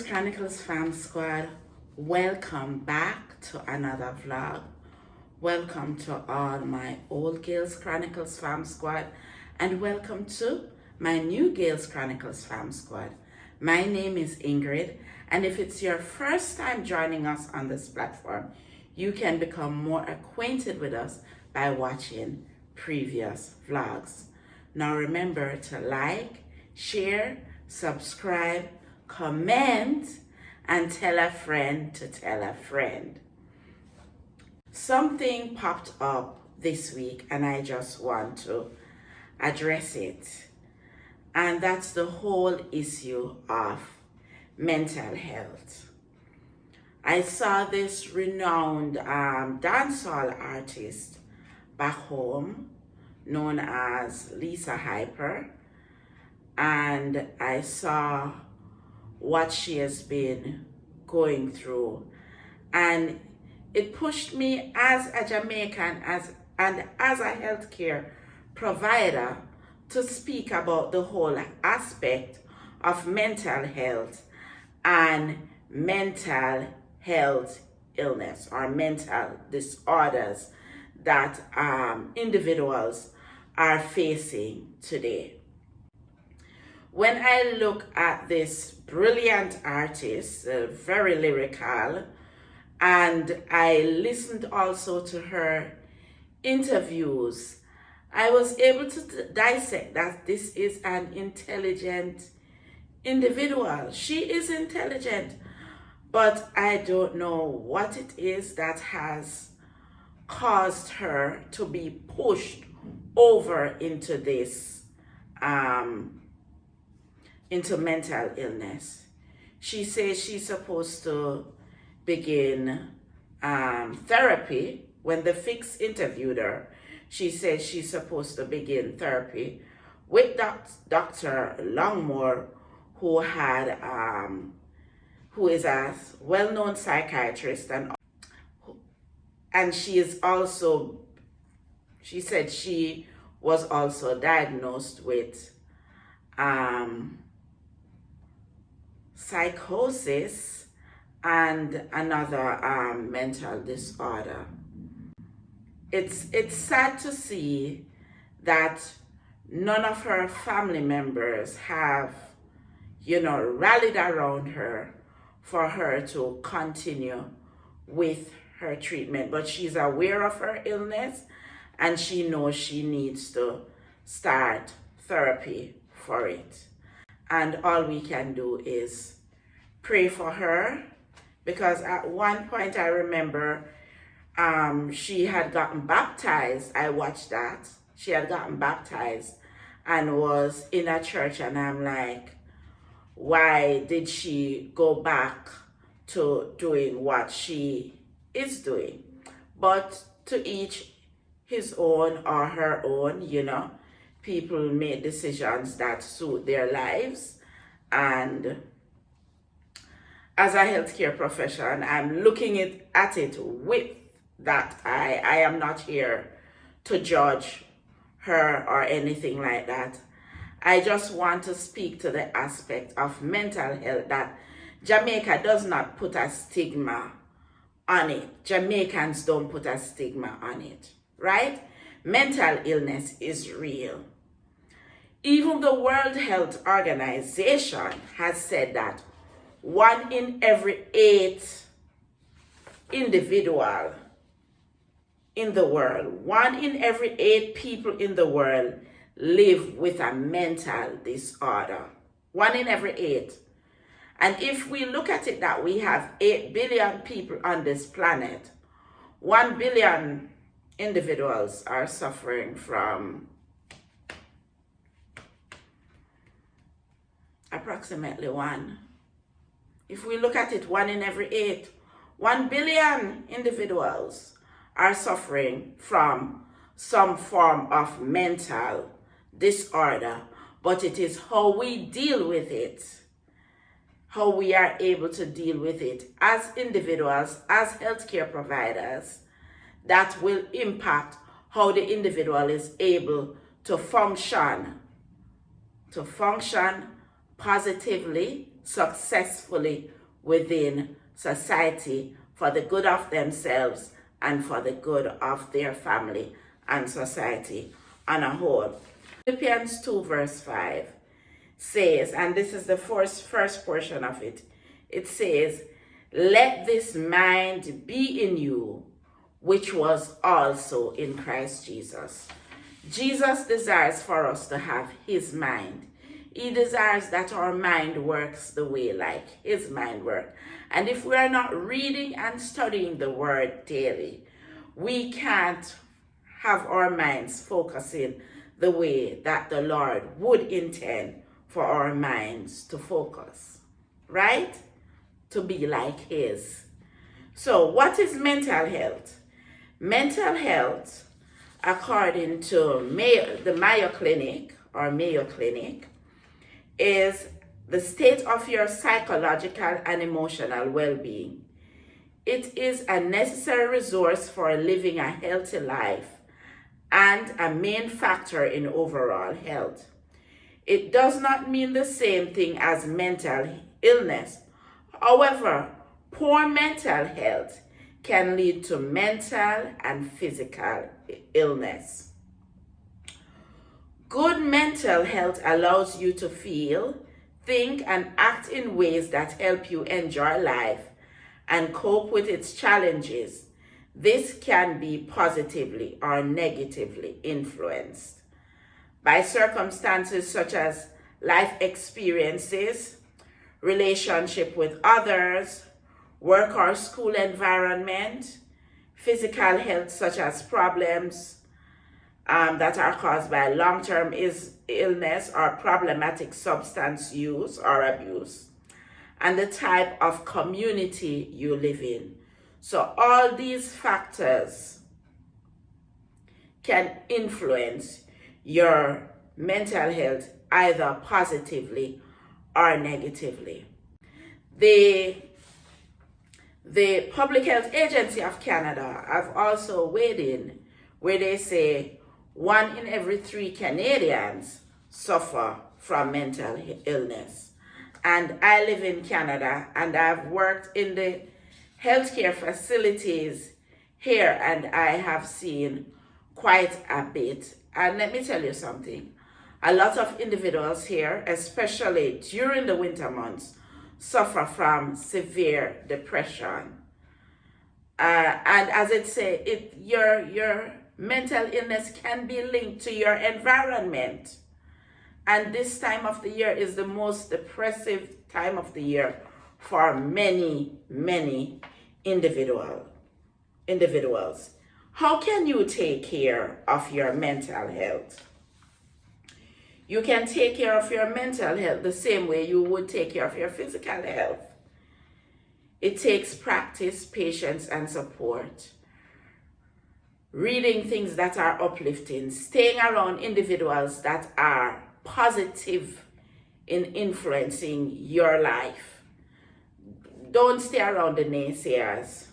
Chronicles Fam Squad, welcome back to another vlog. Welcome to all my old Gales Chronicles Fam Squad and welcome to my new Gales Chronicles Fam Squad. My name is Ingrid, and if it's your first time joining us on this platform, you can become more acquainted with us by watching previous vlogs. Now remember to like, share, subscribe, comment, and tell a friend to tell a friend. Something popped up this week and I just want to address it. And that's the whole issue of mental health. I saw this renowned dancehall artist back home known as Lisa Hyper, and I saw what she has been going through, and it pushed me as a Jamaican and as a healthcare provider to speak about the whole aspect of mental health and mental health illness or mental disorders that individuals are facing today. When I look at this brilliant artist, very lyrical, and I listened also to her interviews, I was able to dissect that this is an intelligent individual. She is intelligent, but I don't know what it is that has caused her to be pushed over into this into mental illness. She says she's supposed to begin therapy. When the Fix interviewed her, she said she's supposed to begin therapy with Dr. Longmore, who is a well-known psychiatrist, and she said she was also diagnosed with psychosis and another mental disorder. It's sad to see that none of her family members have, rallied around her for her to continue with her treatment. But she's aware of her illness and she knows she needs to start therapy for it. And all we can do is pray for her, because at one point I remember she had gotten baptized. I watched that. She had gotten baptized and was in a church, and I'm like, why did she go back to doing what she is doing? But to each his own or her own, people make decisions that suit their lives. And as a healthcare professional, I'm looking at it with that eye. I am not here to judge her or anything like that. I just want to speak to the aspect of mental health that Jamaica does not put a stigma on it. Jamaicans don't put a stigma on it, right? Mental illness is real. Even the World Health Organization has said that 1 in every 8 individual in the world, 1 in every 8 people in the world live with a mental disorder. 1 in every 8. And if we look at it that we have 8 billion people on this planet, 1 billion individuals are suffering from approximately 1. If we look at it, 1 in every 8, 1 billion individuals are suffering from some form of mental disorder, but it is how we deal with it, how we are able to deal with it as individuals, as healthcare providers, that will impact how the individual is able to function positively, successfully within society for the good of themselves and for the good of their family and society on a whole. Philippians 2 verse 5 says, and this is the first portion of it, it says, let this mind be in you, which was also in Christ Jesus. Jesus desires for us to have his mind. He desires that our mind works the way like his mind works. And if we are not reading and studying the word daily, we can't have our minds focusing the way that the Lord would intend for our minds to focus, right? To be like his. So what is mental health? Mental health, according to the Mayo Clinic, is the state of your psychological and emotional well-being. It is a necessary resource for living a healthy life and a main factor in overall health. It does not mean the same thing as mental illness. However, poor mental health can lead to mental and physical illness. Good mental health allows you to feel, think, and act in ways that help you enjoy life and cope with its challenges. This can be positively or negatively influenced by circumstances such as life experiences, relationship with others, work or school environment, physical health such as problems that are caused by long-term illness or problematic substance use or abuse, and the type of community you live in. So all these factors can influence your mental health either positively or negatively. The Public Health Agency of Canada have also weighed in where they say 1 in every 3 Canadians suffer from mental illness. And I live in Canada and I've worked in the healthcare facilities here and I have seen quite a bit. And let me tell you something. A lot of individuals here, especially during the winter months, suffer from severe depression. And as it says, your mental illness can be linked to your environment. And this time of the year is the most depressive time of the year for many, many individuals. How can you take care of your mental health? You can take care of your mental health the same way you would take care of your physical health. It takes practice, patience, and support. Reading things that are uplifting, staying around individuals that are positive in influencing your life. Don't stay around the naysayers,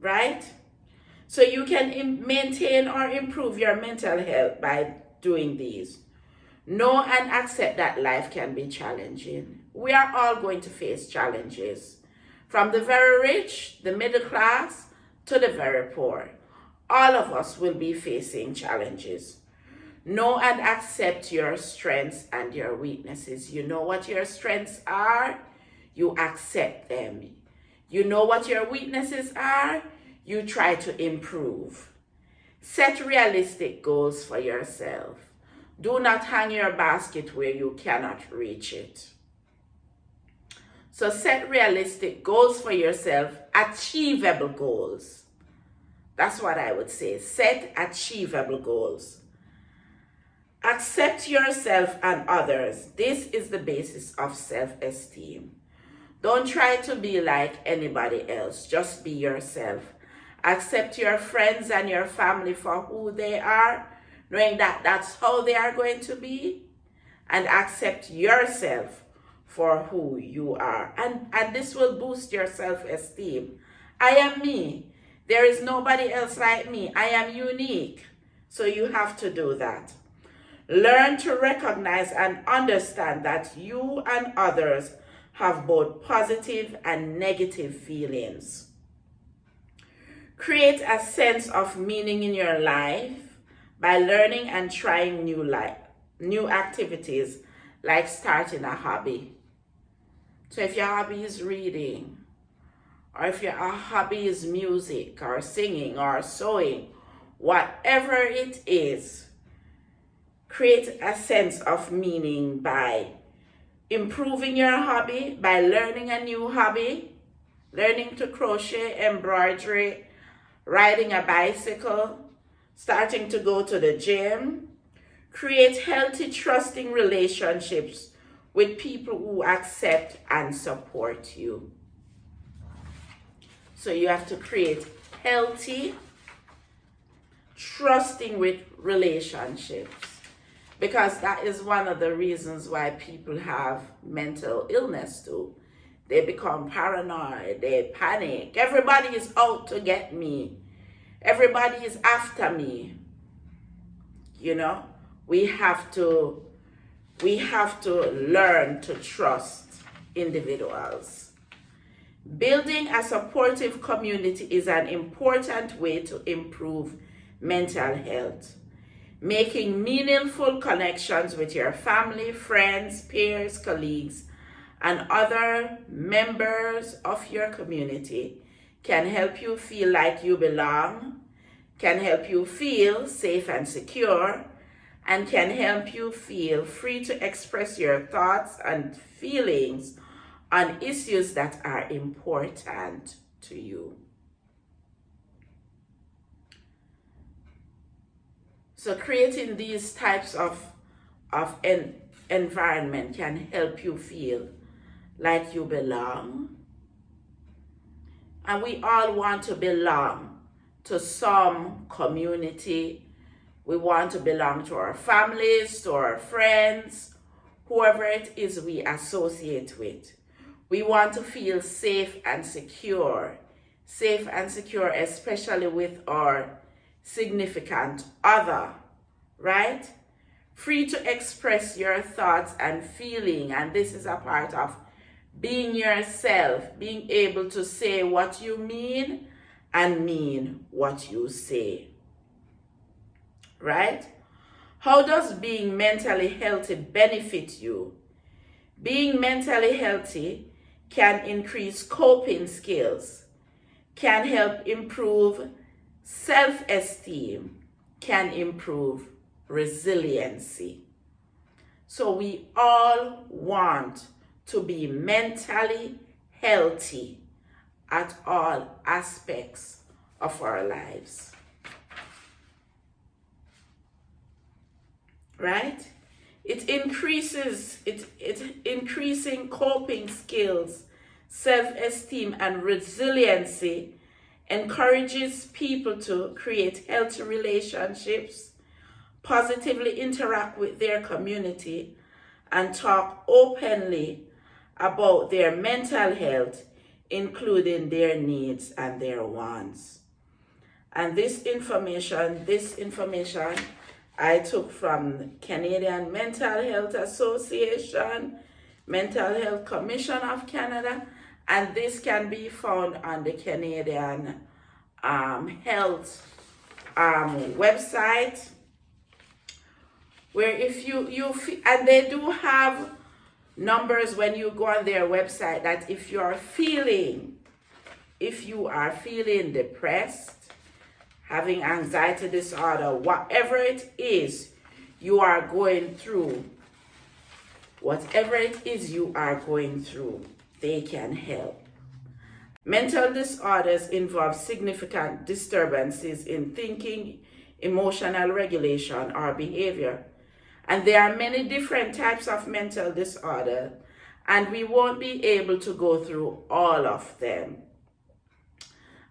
right? So you can maintain or improve your mental health by doing these. Know and accept that life can be challenging. We are all going to face challenges. From the very rich, the middle class, to the very poor. All of us will be facing challenges. Know and accept your strengths and your weaknesses. You know what your strengths are, you accept them. You know what your weaknesses are, you try to improve. Set realistic goals for yourself. Do not hang your basket where you cannot reach it. So set realistic goals for yourself, achievable goals. That's what I would say. Set achievable goals. Accept yourself and others. This is the basis of self-esteem. Don't try to be like anybody else. Just be yourself. Accept your friends and your family for who they are, knowing that that's how they are going to be. And accept yourself for who you are. And this will boost your self-esteem. I am me. There is nobody else like me. I am unique. So you have to do that. Learn to recognize and understand that you and others have both positive and negative feelings. Create a sense of meaning in your life by learning and trying new activities, like starting a hobby. So if your hobby is reading, or if your hobby is music or singing or sewing, whatever it is, create a sense of meaning by improving your hobby, by learning a new hobby, learning to crochet, embroidery, riding a bicycle, starting to go to the gym. Create healthy, trusting relationships with people who accept and support you. So you have to create healthy, trusting with relationships, because that is one of the reasons why people have mental illness too. They become paranoid, they panic. Everybody is out to get me. Everybody is after me. You know, we have to learn to trust individuals. Building a supportive community is an important way to improve mental health. Making meaningful connections with your family, friends, peers, colleagues, and other members of your community can help you feel like you belong, can help you feel safe and secure, and can help you feel free to express your thoughts and feelings on issues that are important to you. So creating these types of environment can help you feel like you belong. And we all want to belong to some community. We want to belong to our families, to our friends, whoever it is we associate with. We want to feel safe and secure, especially with our significant other, right? Free to express your thoughts and feeling, and this is a part of being yourself, being able to say what you mean and mean what you say, right? How does being mentally healthy benefit you? Being mentally healthy can increase coping skills, can help improve self-esteem, can improve resiliency. So we all want to be mentally healthy at all aspects of our lives. Right? It increasing coping skills, self-esteem, and resiliency encourages people to create healthy relationships, positively interact with their community, and talk openly about their mental health, including their needs and their wants. And this information I took from Canadian Mental Health Association, Mental Health Commission of Canada, and this can be found on the Canadian Health website, where if you and they do have numbers when you go on their website, that if you are feeling depressed, having anxiety disorder, whatever it is you are going through, they can help. Mental disorders involve significant disturbances in thinking, emotional regulation, or behavior. And there are many different types of mental disorder, and we won't be able to go through all of them.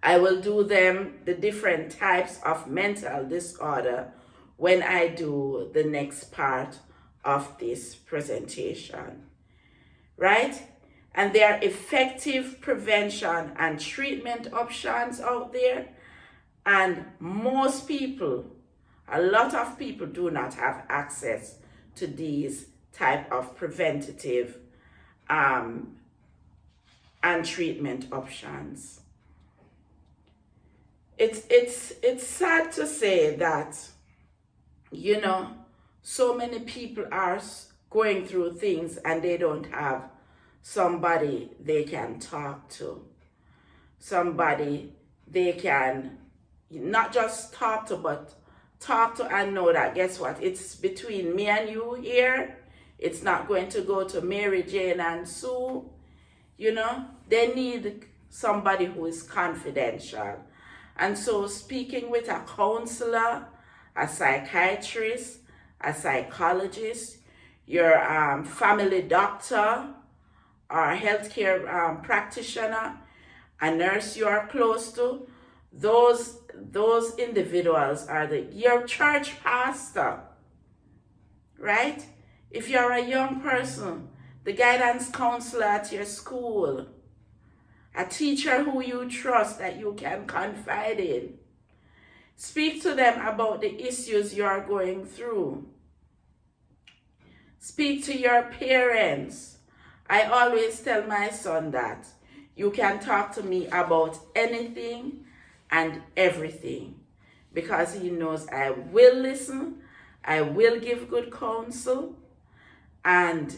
I will do the different types of mental disorder when I do the next part of this presentation, right? And there are effective prevention and treatment options out there, and a lot of people do not have access to these type of preventative and treatment options. It's sad to say that, you know, so many people are going through things and they don't have somebody they can talk to, somebody they can not just talk to, but talk to and know that, guess what, it's between me and you here. It's not going to go to Mary Jane and Sue. You know, they need somebody who is confidential. And so speaking with a counselor, a psychiatrist, a psychologist, your family doctor, or a healthcare practitioner, a nurse you are close to, those individuals are your church pastor, right? If you're a young person, the guidance counselor at your school, a teacher who you trust that you can confide in. Speak to them about the issues you are going through. Speak to your parents. I always tell my son that you can talk to me about anything and everything, because he knows I will listen, I will give good counsel, and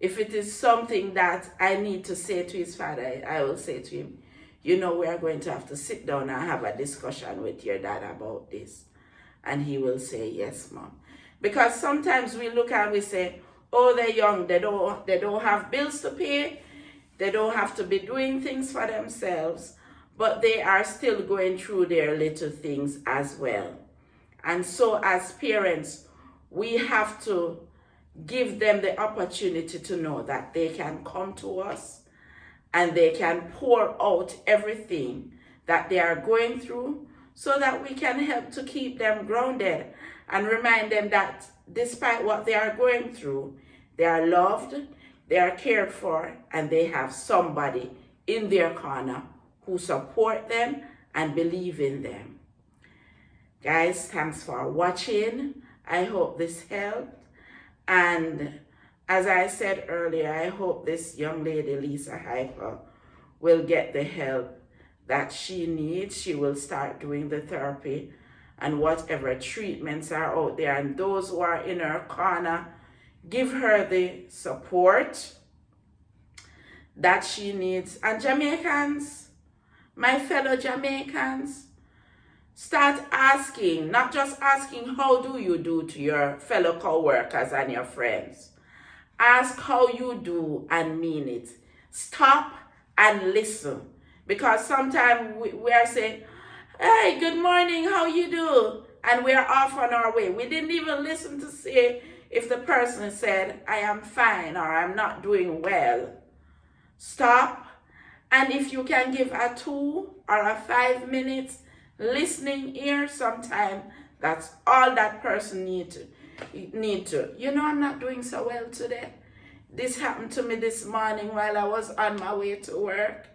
if it is something that I need to say to his father, I will say to him, you know, we are going to have to sit down and have a discussion with your dad about this. And he will say, yes, mom. Because sometimes we look and we say, oh, they're young, they don't have bills to pay, they don't have to be doing things for themselves, but they are still going through their little things as well. And so as parents, we have to give them the opportunity to know that they can come to us and they can pour out everything that they are going through, so that we can help to keep them grounded and remind them that despite what they are going through, they are loved, they are cared for, and they have somebody in their corner who support them and believe in them. Guys, thanks for watching. I hope this helped. And as I said earlier, I hope this young lady, Lisa Hyper, will get the help that she needs. She will start doing the therapy and whatever treatments are out there. And those who are in her corner, give her the support that she needs. And Jamaicans, my fellow Jamaicans, start asking, not just asking, how do you do to your fellow co-workers and your friends? Ask how you do and mean it. Stop and listen. Because sometimes we are saying, hey, good morning, how you do? And we are off on our way. We didn't even listen to see if the person said, I am fine or I'm not doing well. Stop. And if you can give a 2 or a 5 minutes listening ear, sometime that's all that person need to. You know, I'm not doing so well today. This happened to me this morning while I was on my way to work.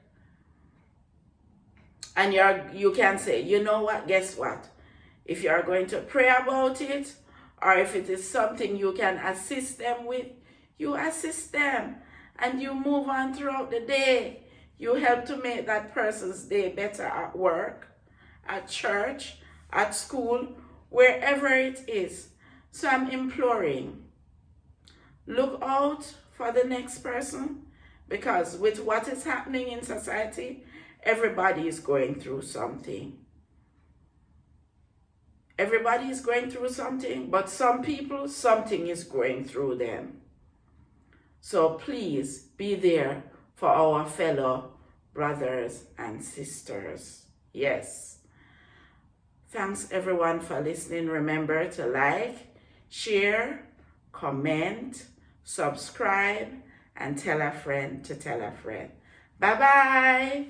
And you can say, you know what, guess what? If you're going to pray about it, or if it is something you can assist them with, you assist them. And you move on throughout the day. You help to make that person's day better at work, at church, at school, wherever it is. So I'm imploring, look out for the next person, because with what is happening in society, everybody is going through something. Everybody is going through something, but some people, something is going through them. So please be there for our fellow brothers and sisters. Yes. Thanks everyone for listening. Remember to like, share, comment, subscribe, and tell a friend to tell a friend. Bye-bye.